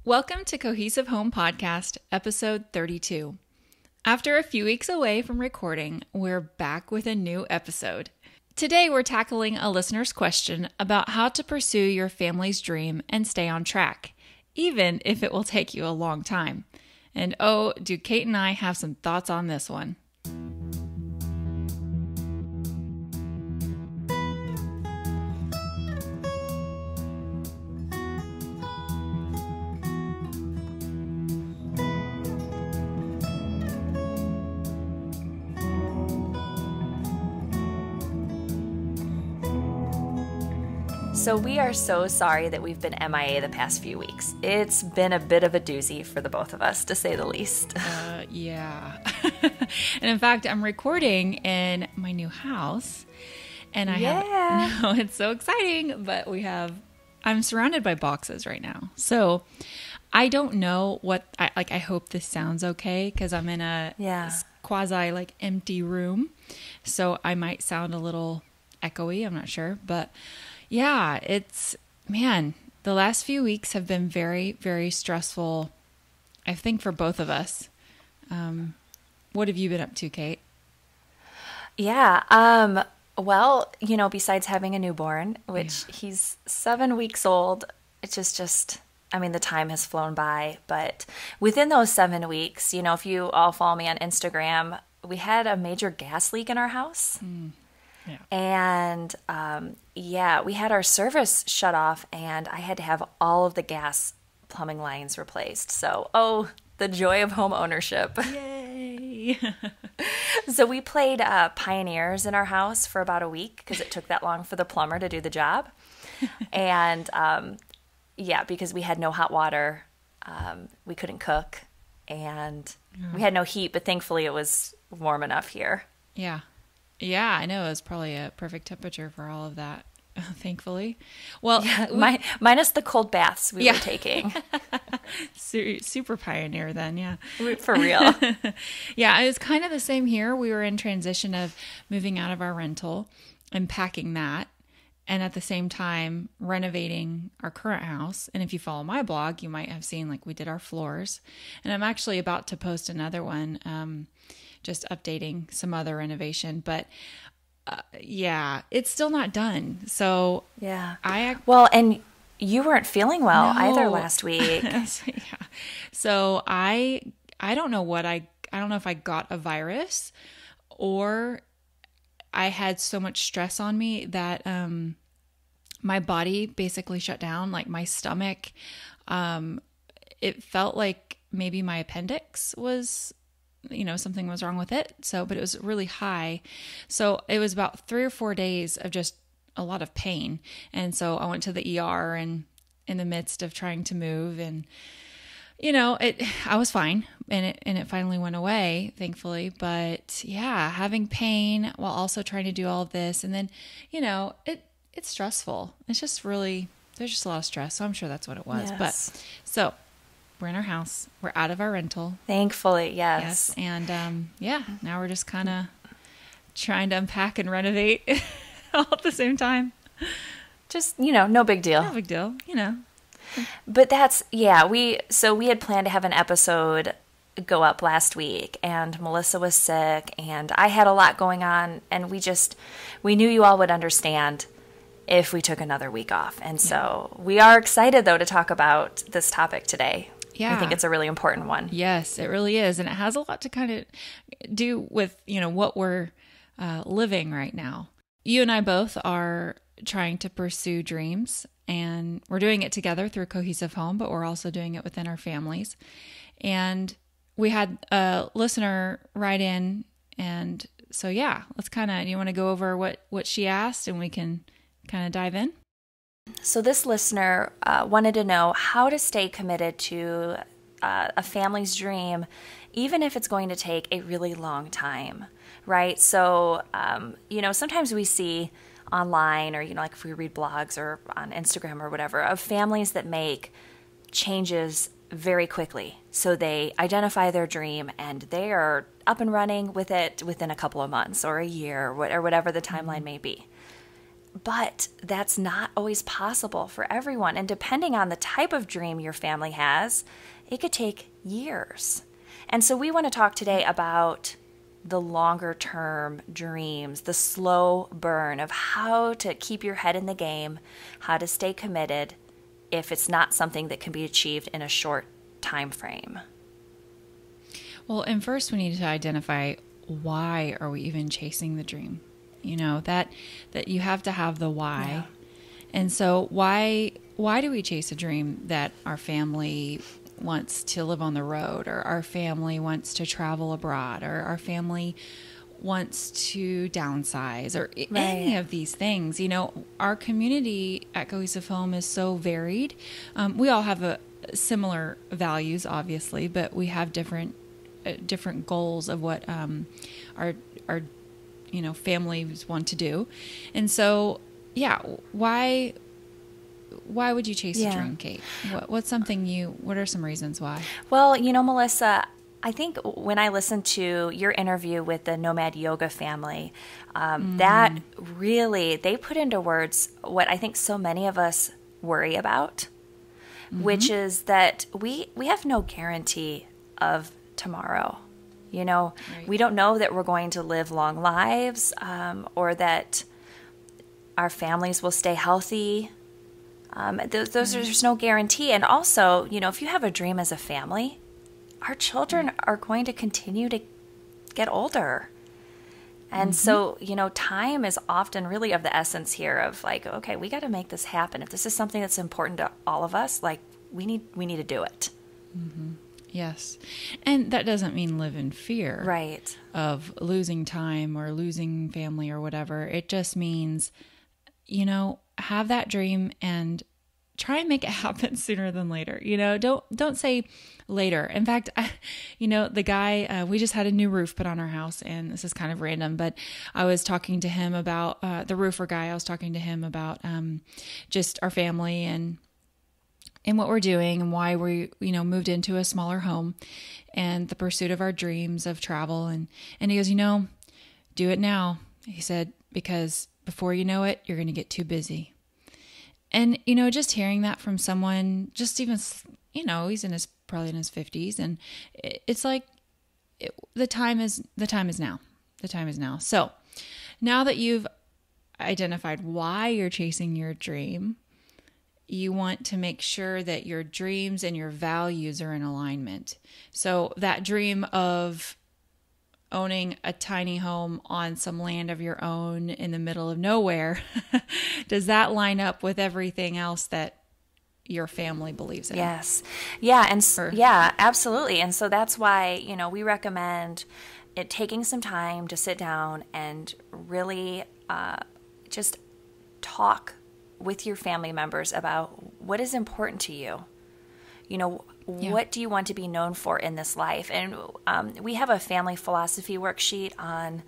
Welcome to Cohesive Home Podcast, episode 32. After a few weeks away from recording, we're back with a new episode. Today, we're tackling a listener's question about how to pursue your family's dream and stay on track, even if it will take you a long time. And oh, do Kate and I have some thoughts on this one. So we are so sorry that we've been MIA the past few weeks. It's been a bit of a doozy for the both of us, to say the least. Yeah. And in fact, I'm recording in my new house. And I have, it's so exciting, but I'm surrounded by boxes right now. So I don't know I hope this sounds okay because I'm in a quasi empty room. So I might sound a little echoey. I'm not sure, but yeah, the last few weeks have been very, very stressful, I think, for both of us. What have you been up to, Kate? Yeah. Well, besides having a newborn, which he's 7 weeks old, it's just, the time has flown by. But within those 7 weeks, if you all follow me on Instagram, we had a major gas leak in our house. Yeah. And, we had our service shut off and I had to have all of the gas plumbing lines replaced. So, the joy of home ownership. Yay. So we played Pioneers in our house for about a week because it took that long for the plumber to do the job. And, because we had no hot water, we couldn't cook and we had no heat, but thankfully it was warm enough here. Yeah. Yeah, I know. It was probably a perfect temperature for all of that, thankfully. Well, minus the cold baths we were taking. Super pioneer then, yeah. For real. Yeah, it was kind of the same here. We were in transition of moving out of our rental and packing that, and at the same time renovating our current house. And if you follow my blog, you might have seen we did our floors. And I'm actually about to post another one, just updating some other renovation, but it's still not done. So yeah, and you weren't feeling well either last week. Yeah. So I don't know I don't know if I got a virus or I had so much stress on me that my body basically shut down. Like my stomach, it felt like maybe my appendix was, something was wrong with it. But it was really high. So it was about 3 or 4 days of just a lot of pain. And so I went to the ER and in the midst of trying to move and, I was fine and it finally went away, thankfully. But yeah, having pain while also trying to do all of this. And then, it's stressful. It's just really, there's just a lot of stress. So I'm sure that's what it was. Yes. But so we're in our house. We're out of our rental. Thankfully, yes. And now we're just kind of trying to unpack and renovate all at the same time. Just, no big deal. No big deal, But we had planned to have an episode go up last week and Melissa was sick and I had a lot going on and we knew you all would understand if we took another week off. And so we are excited though to talk about this topic today. Yeah. I think it's a really important one. Yes, it really is. And it has a lot to kind of do with, what we're living right now. You and I both are trying to pursue dreams and we're doing it together through Cohesive Home, but we're also doing it within our families. And we had a listener write in. And so, let's do you want to go over what she asked and we can kind of dive in? So this listener wanted to know how to stay committed to a family's dream, even if it's going to take a really long time, right? So, sometimes we see online or, if we read blogs or on Instagram or whatever, of families that make changes very quickly. So they identify their dream and they are up and running with it within a couple of months or a year or whatever the timeline may be. But that's not always possible for everyone. And depending on the type of dream your family has, it could take years. And so we want to talk today about the longer term dreams, the slow burn of how to keep your head in the game, how to stay committed if it's not something that can be achieved in a short time frame. Well, and first we need to identify, why are we even chasing the dream? You know, that you have to have the why. Yeah. And so why do we chase a dream that our family wants to live on the road, or our family wants to travel abroad, or our family wants to downsize, or any of these things? You know, our community at Cohesive Home is so varied. We all have similar values, obviously, but we have different goals of what our families want to do. And so, why would you chase a dream, Kate? What are some reasons why? Well, Melissa, I think when I listened to your interview with the Nomad Yoga family, that really, they put into words what I think so many of us worry about, which is that we have no guarantee of tomorrow. Right. We don't know that we're going to live long lives, or that our families will stay healthy. There's no guarantee. And also, if you have a dream as a family, our children are going to continue to get older. And so, time is often really of the essence here of like, okay, we got to make this happen. If this is something that's important to all of us, like we need to do it. Mm-hmm. Yes. And that doesn't mean live in fear of losing time or losing family or whatever. It just means, have that dream and try and make it happen sooner than later. Don't say later. In fact, the guy, we just had a new roof put on our house, and this is kind of random, but I was talking to him about, the roofer guy, I was talking to him about, just our family and what we're doing and why we, moved into a smaller home and the pursuit of our dreams of travel. And he goes, do it now. He said, because before you know it, you're going to get too busy. And, just hearing that from someone, just even, he's probably in his 50s, and it's like, the time is now. The time is now. So now that you've identified why you're chasing your dream, you want to make sure that your dreams and your values are in alignment. So that dream of owning a tiny home on some land of your own in the middle of nowhere, does that line up with everything else that your family believes in? Yes. Yeah. Yeah, absolutely. And so that's why, we recommend it taking some time to sit down and really just talk with your family members about what is important to you. What do you want to be known for in this life? And we have a family philosophy worksheet on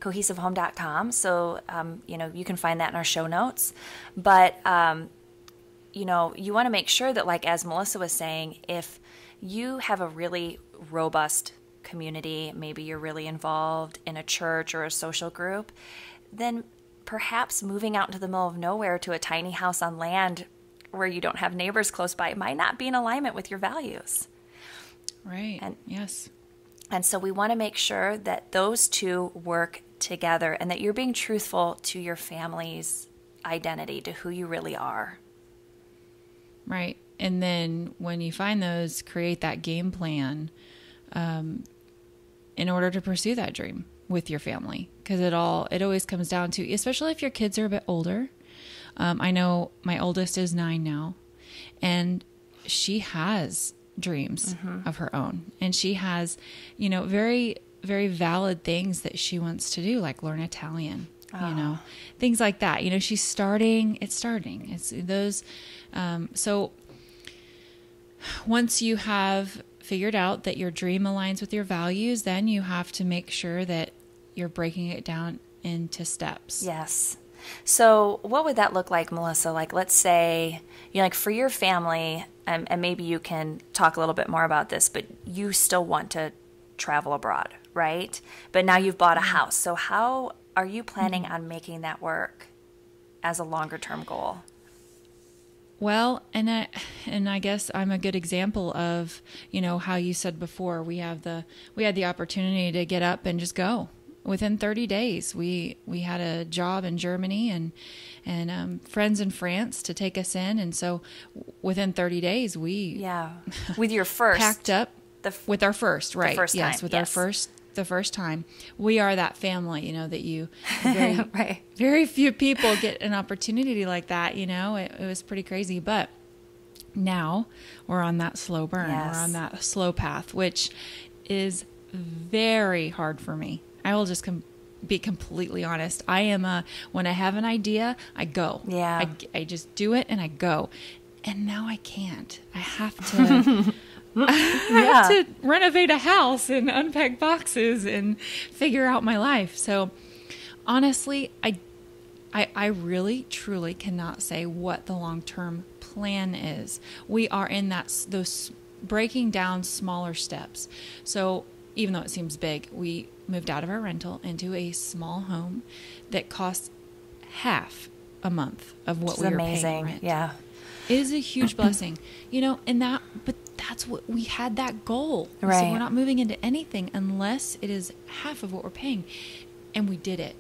cohesivehome.com. So, you can find that in our show notes. But, you want to make sure that, like, as Melissa was saying, if you have a really robust community, maybe you're really involved in a church or a social group, then perhaps moving out into the middle of nowhere to a tiny house on land where you don't have neighbors close by might not be in alignment with your values. Right. Yes. And so we want to make sure that those two work together and that you're being truthful to your family's identity, to who you really are. Right. And then when you find those, create that game plan in order to pursue that dream with your family. Because it always comes down to, especially if your kids are a bit older. I know my oldest is 9 now, and she has dreams of her own. And she has, very, very valid things that she wants to do, like learn Italian, things like that. She's starting. It's those. So once you have figured out that your dream aligns with your values, then you have to make sure that you're breaking it down into steps. Yes. So what would that look like, Melissa? Like, let's say, like for your family, and maybe you can talk a little bit more about this, but you still want to travel abroad, right? But now you've bought a house. So how are you planning on making that work as a longer term goal? Well, and I guess I'm a good example of, how you said before, we had the opportunity to get up and just go. Within 30 days, we had a job in Germany and friends in France to take us in, and so within 30 days we with your first packed up with our first, right? The first time, yes, with our first time. We are that family, that you very, right. very few people get an opportunity like that. It was pretty crazy, but now we're on that slow burn. Yes. We're on that slow path, which is very hard for me. I will just be completely honest. I am when I have an idea, I go. Yeah. I just do it and I go. And now I can't. I have to I have to renovate a house and unpack boxes and figure out my life. So honestly, I really truly cannot say what the long-term plan is. We are in those breaking down smaller steps. So even though it seems big, we moved out of our rental into a small home that costs half a month of what we were paying rent. Yeah. It is a huge blessing, but that's what we had, that goal. Right. So we're not moving into anything unless it is half of what we're paying. And we did it.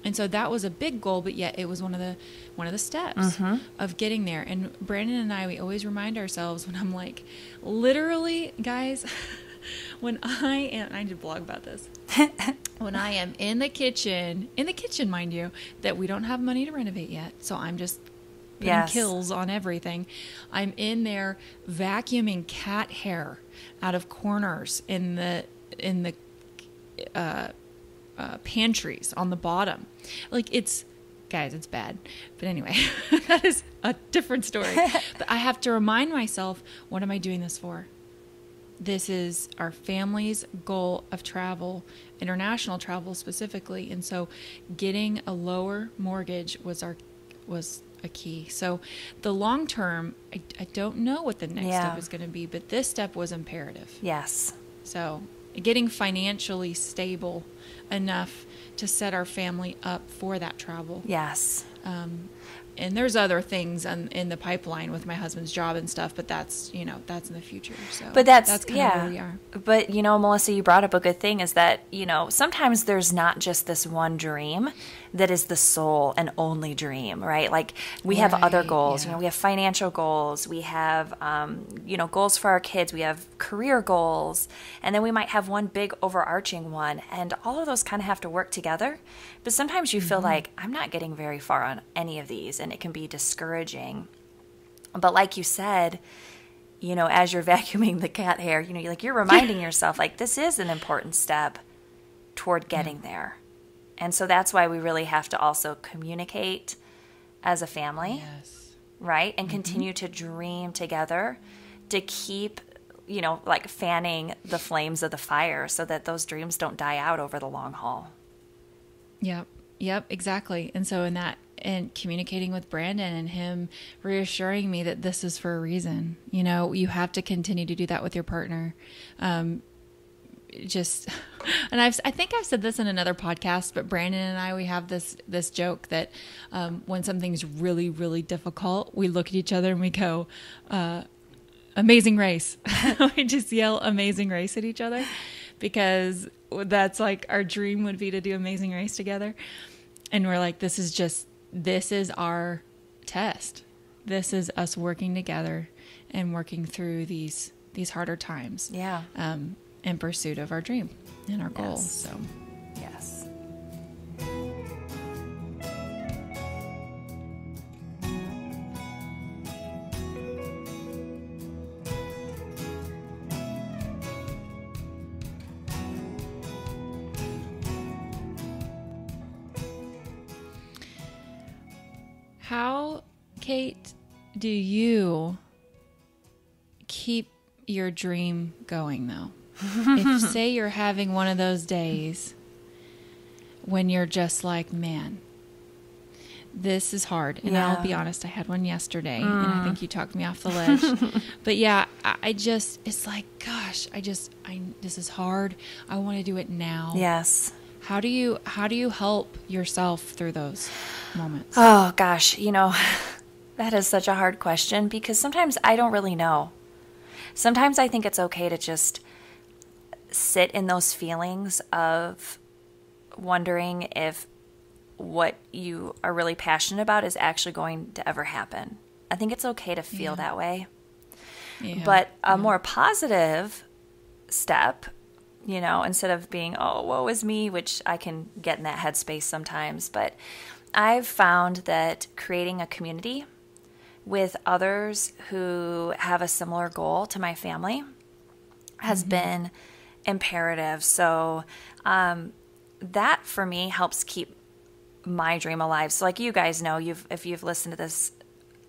And so that was a big goal, but yet it was one of the steps of getting there. And Brandon and I, we always remind ourselves when I'm like, literally, guys, when I need to blog about this. When I am in the kitchen, mind you, that we don't have money to renovate yet. So I'm just putting kills on everything. I'm in there vacuuming cat hair out of corners in the pantries on the bottom. Like, it's bad. But anyway, that is a different story. But I have to remind myself, what am I doing this for? This is our family's goal of travel, international travel specifically. And so getting a lower mortgage was a key. So the long term, I don't know what the next step is going to be, but this step was imperative. Yes. So getting financially stable enough to set our family up for that travel. Yes. And there's other things in the pipeline with my husband's job and stuff, but that's in the future. So, but that's kind of where we are. But Melissa, you brought up a good thing, is that sometimes there's not just this one dream that is the sole and only dream, right? Like, we have other goals. We have financial goals. We have goals for our kids. We have career goals, and then we might have one big overarching one, and all of those kind of have to work together. But sometimes you feel like, I'm not getting very far on any of these, and it can be discouraging. But like you said, as you're vacuuming the cat hair, you're reminding yourself, like, this is an important step toward getting there. And so that's why we really have to also communicate as a family, right? And continue to dream together to keep, fanning the flames of the fire so that those dreams don't die out over the long haul. Yep, exactly. And so and communicating with Brandon and him reassuring me that this is for a reason. You have to continue to do that with your partner. And I think I've said this in another podcast, but Brandon and I, we have this joke that when something's really, really difficult, we look at each other and we go, amazing race. We just yell amazing race at each other, because that's like our dream would be to do Amazing Race together. And we're like, this is our test. This is us working together and working through these harder times. Yeah. In pursuit of our dream and our goals. So, yes. How, Kate, do you keep your dream going, though? If, say, you're having one of those days when you're just like, man, this is hard. And I'll be honest, I had one yesterday, and I think you talked me off the ledge. But yeah, it's like, gosh, this is hard. I want to do it now. Yes. How do you help yourself through those moments? Oh gosh, that is such a hard question because sometimes I don't really know. Sometimes I think it's okay to just sit in those feelings of wondering if what you are really passionate about is actually going to ever happen. I think it's okay to feel that way. Yeah. But a more positive step, instead of being, oh, woe is me, which I can get in that headspace sometimes. But I've found that creating a community with others who have a similar goal to my family has been imperative. So that for me helps keep my dream alive. So like you guys know, if you've listened to this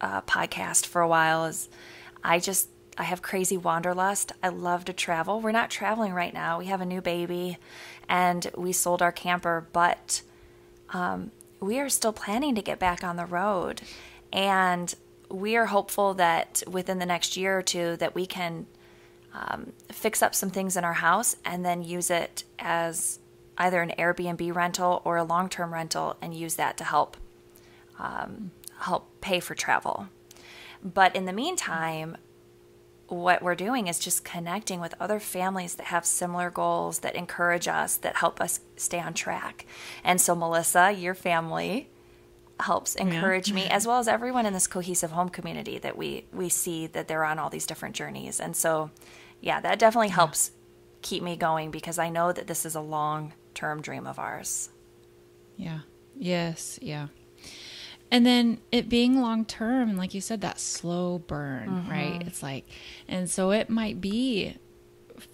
podcast for a while, I have crazy wanderlust. I love to travel. We're not traveling right now. We have a new baby and we sold our camper, but we are still planning to get back on the road. And we are hopeful that within the next year or two that we can fix up some things in our house and then use it as either an Airbnb rental or a long-term rental and use that to help pay for travel. But in the meantime, what we're doing is just connecting with other families that have similar goals, that encourage us, that help us stay on track. And so, Melissa, your family helps encourage me, as well as everyone in this cohesive home community that we see that they're on all these different journeys. And so, that definitely helps keep me going because I know that this is a long-term dream of ours. Yeah. Yes. Yeah. And then it being long term, and like you said, that slow burn, right? It's like, and so it might be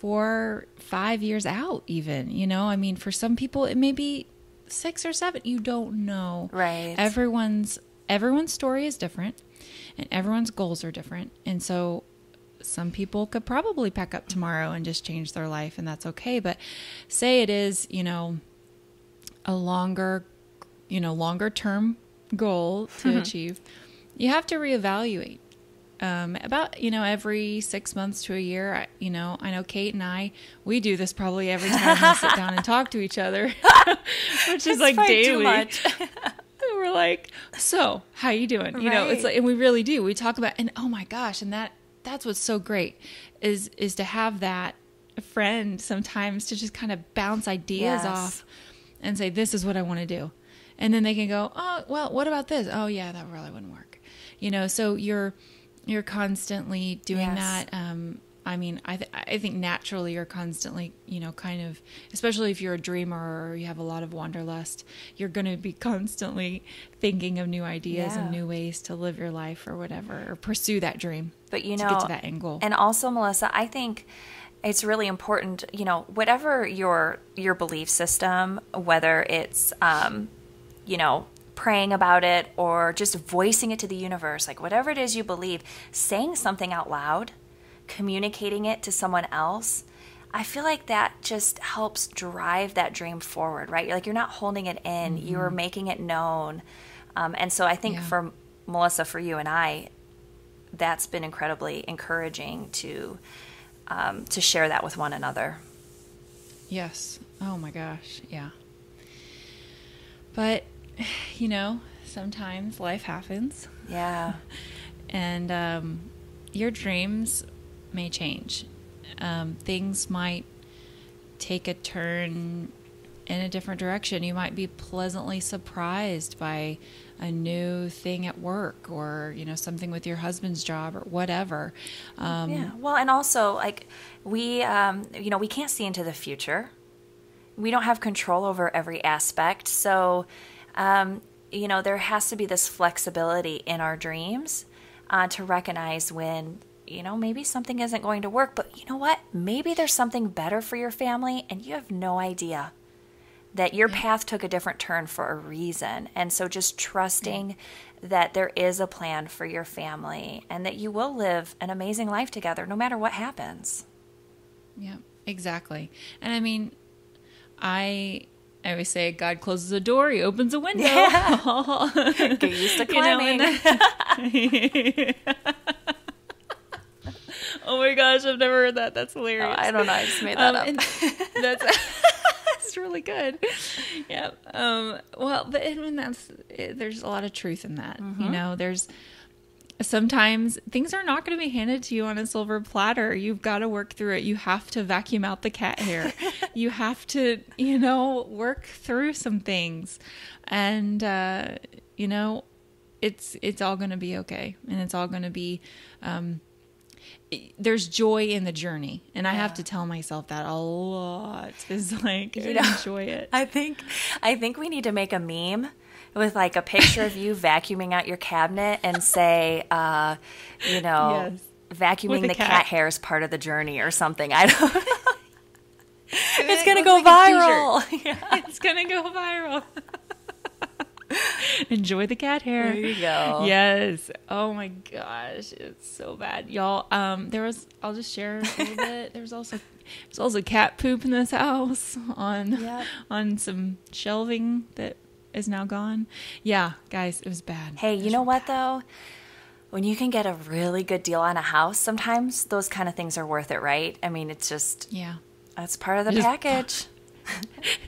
4-5 years out even, I mean, for some people it may be 6 or 7, you don't know. Right. Everyone's story is different and everyone's goals are different. And so some people could probably pack up tomorrow and just change their life, and that's okay. But say it is, a longer term goal to achieve, you have to reevaluate about every 6 months to a year. I know Kate and I, we do this probably every time we sit down and talk to each other, which is like daily. Too much. We're like, so how you doing? Right. It's like, and we really do. We talk about, and oh my gosh, and that's what's so great is to have that friend sometimes to just kind of bounce ideas off and say, this is what I want to do. And then they can go, oh, well, what about this? Oh, yeah, that really wouldn't work. So you're constantly doing that. I mean, I think naturally you're constantly, kind of, especially if you're a dreamer or you have a lot of wanderlust, you're going to be constantly thinking of new ideas and new ways to live your life or whatever, or pursue that dream. But, to get to that end goal. And also, Melissa, I think it's really important, whatever your belief system, whether it's, praying about it or just voicing it to the universe, like whatever it is you believe, saying something out loud, communicating it to someone else, I feel like that just helps drive that dream forward, right? Like you're not holding it in, you're making it known. And so I think for Melissa, for you and I, that's been incredibly encouraging to share that with one another. Yes. Oh my gosh. Yeah. But, sometimes life happens. Yeah. And your dreams may change. Things might take a turn in a different direction. You might be pleasantly surprised by a new thing at work or, something with your husband's job or whatever. Well, and also like we can't see into the future. We don't have control over every aspect. So, there has to be this flexibility in our dreams to recognize when, maybe something isn't going to work, but you know what? Maybe there's something better for your family and you have no idea that your path took a different turn for a reason. And so just trusting that there is a plan for your family and that you will live an amazing life together no matter what happens. Yeah, exactly. And I mean, I always say God closes a door, he opens a window. Yeah. Get used to climbing. Oh my gosh, I've never heard that. That's hilarious. Oh, I don't know. I just made that up. That's really good. Yep. Well, but I mean, there's a lot of truth in that. You know, there's sometimes things are not going to be handed to you on a silver platter. You've got to work through it. You have to vacuum out the cat hair. You have to, you know, work through some things, and you know, it's all going to be okay, and it's all going to be. There's joy in the journey, and I have to tell myself that a lot. Is like, enjoy it. I think we need to make a meme with like a picture of you vacuuming out your cabinet and say, you know, vacuuming the cat hair is part of the journey or something. I don't know. It's gonna go viral. Yeah. It's gonna go viral. Enjoy the cat hair. There you go. Yes. Oh my gosh, it's so bad, y'all. I'll just share a little bit. There's also cat poop in this house on some shelving that is now gone. Yeah, guys, it was bad. Hey, you know what though? When you can get a really good deal on a house, sometimes those kind of things are worth it, right? I mean, it's just that's part of the package.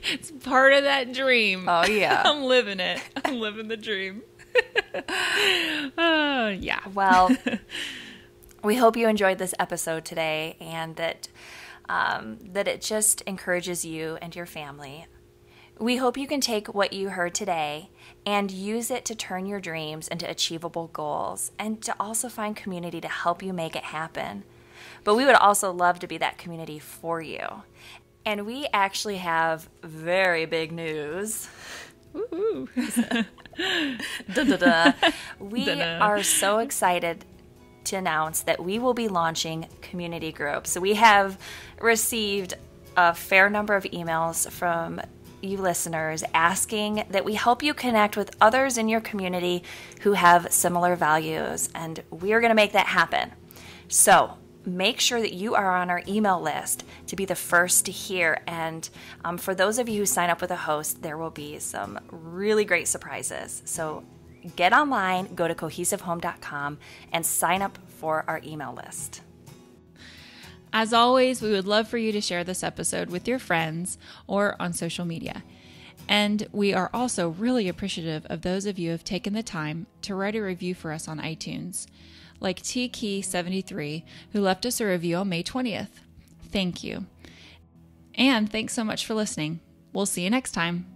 It's part of that dream. Oh, yeah. I'm living it. I'm living the dream. Yeah. Well, we hope you enjoyed this episode today and that it just encourages you and your family. We hope you can take what you heard today and use it to turn your dreams into achievable goals and to also find community to help you make it happen. But we would also love to be that community for you. And we actually have very big news. Woo-hoo. We are so excited to announce that we will be launching community groups. So we have received a fair number of emails from you listeners asking that we help you connect with others in your community who have similar values. And we are going to make that happen. So make sure that you are on our email list to be the first to hear. And for those of you who sign up with a host, there will be some really great surprises. So get online, go to cohesivehome.com, and sign up for our email list. As always, we would love for you to share this episode with your friends or on social media. And we are also really appreciative of those of you who have taken the time to write a review for us on iTunes, like TKey73, who left us a review on May 20th. Thank you. And thanks so much for listening. We'll see you next time.